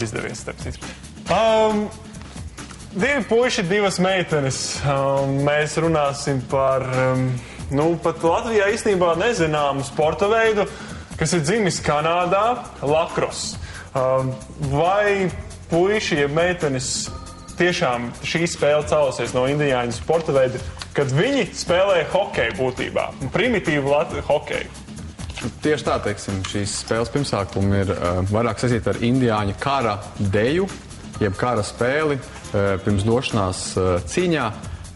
izdevies, starp citu. Divi puiši, divas meitenes. Mēs runāsim par, pat Latvijā īstenībā nezināmu sporta veidu, kas ir dzimis Kanādā, lakros. Vai puiši, ja meitenes tiešām šī spēle cēlusies no indiāņu sporta veida, kad viņi spēlē hokeju būtībā, primitīvu hokeju? Tieši tā, teiksim, šīs spēles pirmsākumi ir vairāk saistīti ar indiāņu kara deju, jeb kara spēli. Pirms došanās cīņā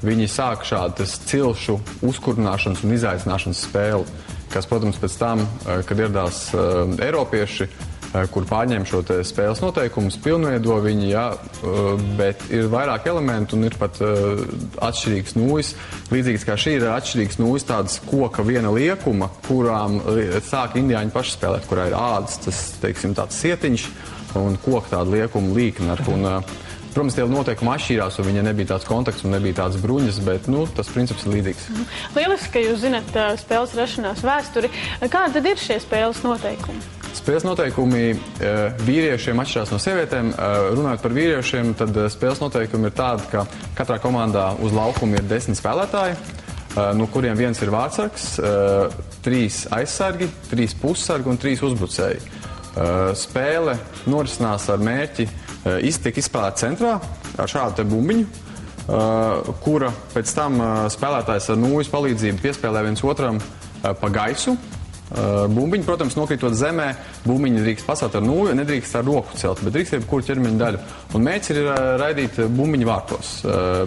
viņi sāk šādas cilšu uzkurināšanas un izaicināšanas spēli, kas, protams, pēc tam, kad ieradās eiropieši, kur pārņēma šo te spēles noteikumus, pilnveido viņi, bet ir vairāk elementu un ir pat atšķirīgs nūjas. Līdzīgs kā šī ir atšķirīgs nūjas tādas koka viena liekuma, kurām sāk indiāņi paši spēlēt, kurā ir ādas, tas, teiksim, tāds sietiņš un koka tāda liekuma līkna. Protams, tie noteikumi atšķīrās, un viņai nebija tāds kontakts un nebija tāds bruņas, bet, tas princips ir līdzīgs. Lieliski, ka jūs zināt spēles rašanās vēsturi. Kādi tad ir šie spēles noteikumi? Spēles noteikumi vīriešiem atšķirās no sievietēm. Runājot par vīriešiem, tad spēles noteikumi ir tādi, ka katrā komandā uz laukuma ir 10 spēlētāji, no kuriem viens ir vārtsargs, 3 aizsargi, 3 pussargi un 3 uzbrucēji. Spēle norisinās ar mērķi tiek izspēlēta centrā ar šādu te bumbiņu, kura pēc tam spēlētājs ar nūjas palīdzību piespēlē viens otram pa gaisu. Bumbiņu, protams, nokritot zemē, bumbiņu drīkst pasāt ar nūju, nedrīkst ar roku celt, bet drīkst jebkuru ķermeņa daļu. Un mērķis ir raidīt bumbiņu vārtos.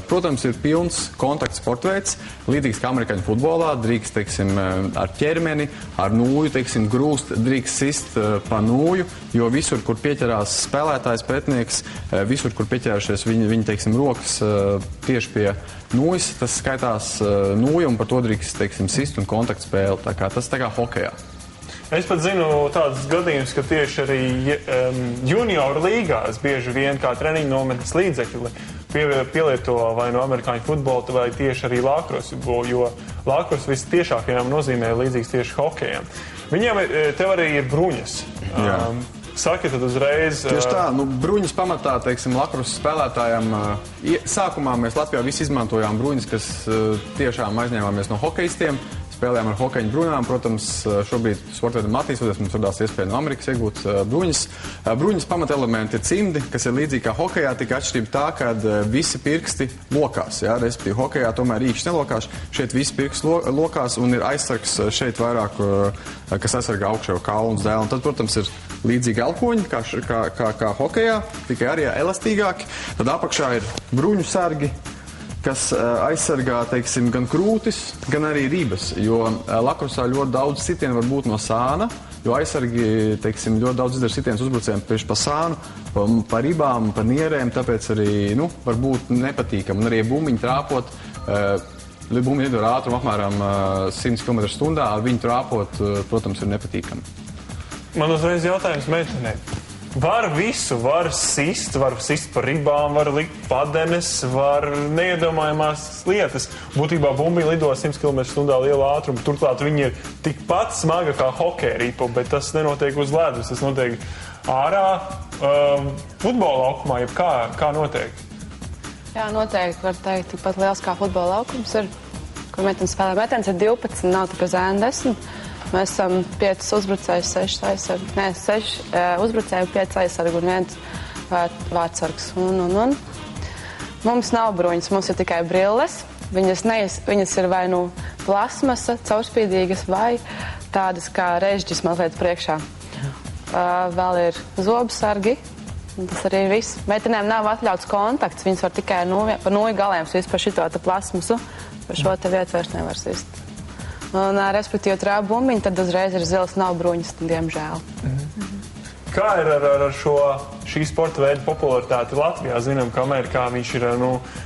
Protams, ir pilns kontakts sportveids, līdzīgs kā amerikāņu futbolā, drīkst, teiksim, ar ķermeni, ar nūju, teiksim, grūst, drīkst sist pa nūju, jo visur, kur pieķerās spēlētājs, pretinieks, visur, kur pieķerāšies viņi, teiksim, rokas tieši pie nūjas, tas skaitās nūja, un par to drīkst, teiksim, sist un kontaktspēle. Tas tā kā hokejā. Es pat zinu tādus gadījumus, ka tieši arī junioru līgās bieži vien kā treniņu nometnes līdzekļi pielieto vai no amerikāņu futbola, vai tieši arī lakros, jo lakros vistiešākajā nozīmē līdzīgs tieši hokejam. Viņiem tev arī ir bruņas. Saki tad uzreiz... Tieši tā, bruņas pamatā, teiksim, lakros spēlētājiem. Sākumā mēs Latvijā visi izmantojām bruņas, kas tiešām aizņēmāmies no hokejistiem. Spēlējām ar hokeju bruņām. Protams, šobrīd sportveidam attīstoties, mums radās iespēja no Amerikas iegūt bruņas. Bruņas pamatelementi ir cimdi, kas ir līdzīgi kā hokejā, tikai atšķirība tā, ka visi pirksti lokās. Respektīvi, hokejā tomēr īkšķi nelokās. Šeit visi pirksti lokās un ir aizsargs šeit vairāk, kas aizsargā augšējo kaulu un dēlu. Un tad, protams, ir līdzīgi elkoņi, kā hokejā, tikai arī elastīgāki. Tad apakšā ir bruņu sargi, kas aizsargā, teiksim, gan krūtis, gan arī ribas, jo lakrosā ļoti daudz sitienu var būt no sāna, jo aizsargi, teiksim, ļoti daudz izdara sitienus uzbrucējiem tieši pa sānu, pa ribām, pa nierēm, tāpēc arī, var būt nepatīkam. Un arī bumbiņu trāpot, bumbiņu iedod ātrumu apmēram 100 km/h, ar viņu trāpot, protams, ir nepatīkam. Man uzreiz jautājums meitenei. Var visu, var sist par ribām, var likt padenes, var neiedomājamās lietas. Būtībā bumbiņa lido 100 km/h lielu ātrumu. Turklāt viņa ir tikpat smaga kā hokeja ripa, bet tas nenotiek uz ledus, tas notiek ārā futbola laukumā, jeb kā notiek? Jā, noteikti var teikt, tikpat liels kā futbola laukums ir, kur meitenes spēlē. Meitenes ir 12, nav tā kā zēna 10. Mēs esam 5 uzbrucējus, 6 aizsargi. 6 uzbrucēju, 5 aizsargi un 1 vārtsargs. Un. Mums nav bruņas, mums ir tikai brilles. Viņas ir vai plasmasa, caurspīdīgas, vai tādas kā režģis mazliet priekšā. Vēl ir zobsargi. Tas arī ir viss. Meitenēm nav atļauts kontakts. Viņas var tikai par nūju galiem sist par šito plasmasu. Par šo te vietu vairs nevar sist. Un, respektīvi, trāp bumbiņu, tad uzreiz ir zils, nav bruņas, diemžēl. Kā ir ar šī sporta veida popularitāti Latvijā? Zinām, ka Amerikā viņš ir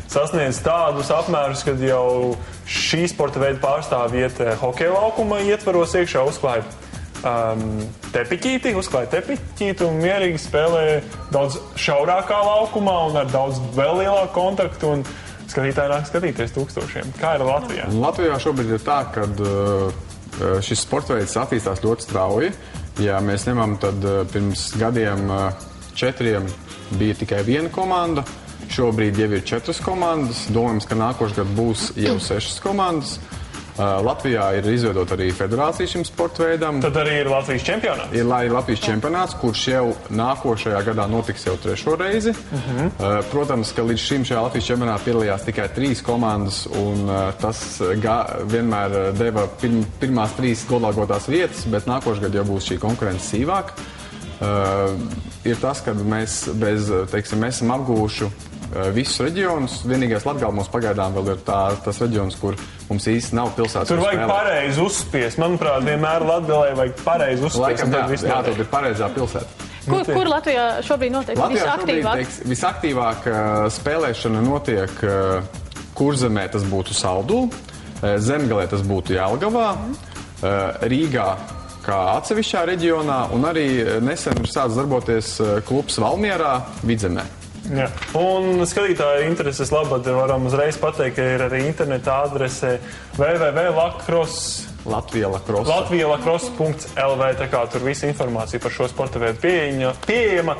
sasniedz tādus apmērus, kad jau šī sporta veida pārstāvji iet hokeja laukuma ietvaros iekšā, uzklāja tepiķīti un mierīgi spēlē daudz šaurākā laukumā un ar daudz vēl lielāku kontaktu. Un skatītāji nāk skatīties tūkstošiem. Kā ir Latvijā? Latvijā šobrīd ir tā, ka šis sporta veids attīstās ļoti strauji. Ja mēs ņemam, tad pirms gadiem 4 bija tikai 1 komanda. Šobrīd jau ir 4 komandas. Domājams, ka nākošais gads būs jau 6 komandas. Latvijā ir izveidota arī federācija šim sporta veidam. Tad arī ir Latvijas čempionāts. Ir Latvijas čempionāts, kurš jau nākošajā gadā notiks jau 3. reizi. Protams, ka līdz šim šajā Latvijas čempionātā piedalījās tikai 3 komandas, un tas vienmēr deva pirmās 3 godalgotās vietas, bet nākošais gads jau būs šī konkurence sīvāk. Ir tas, ka mēs esam apguvuši visus reģionus. Vienīgais Latgale mums pagaidām vēl ir tas reģions, kur mums īsti nav pilsētas. Tur vajag pareizi uzspiest. Manuprāt, vienmēr Latgalē vajag pareizi uzspiest. Laikam, jā, tur ir pareizā pilsēta. Kur Latvijā šobrīd notiek visaktīvāk? Visaktīvāk spēlēšana notiek Kurzemē, tas būtu Saldū, Zemgalē tas būtu Jelgavā, Rīgā kā atsevišķā reģionā, un arī nesen ir sācis darboties klubs Valmierā, Vidzemē. Jā. Un skatītāju intereses labad varam uzreiz pateikt, ka ir arī interneta adrese www.latvielacross.lv, tā kā tur visa informācija par šo sporta veidu pieejama.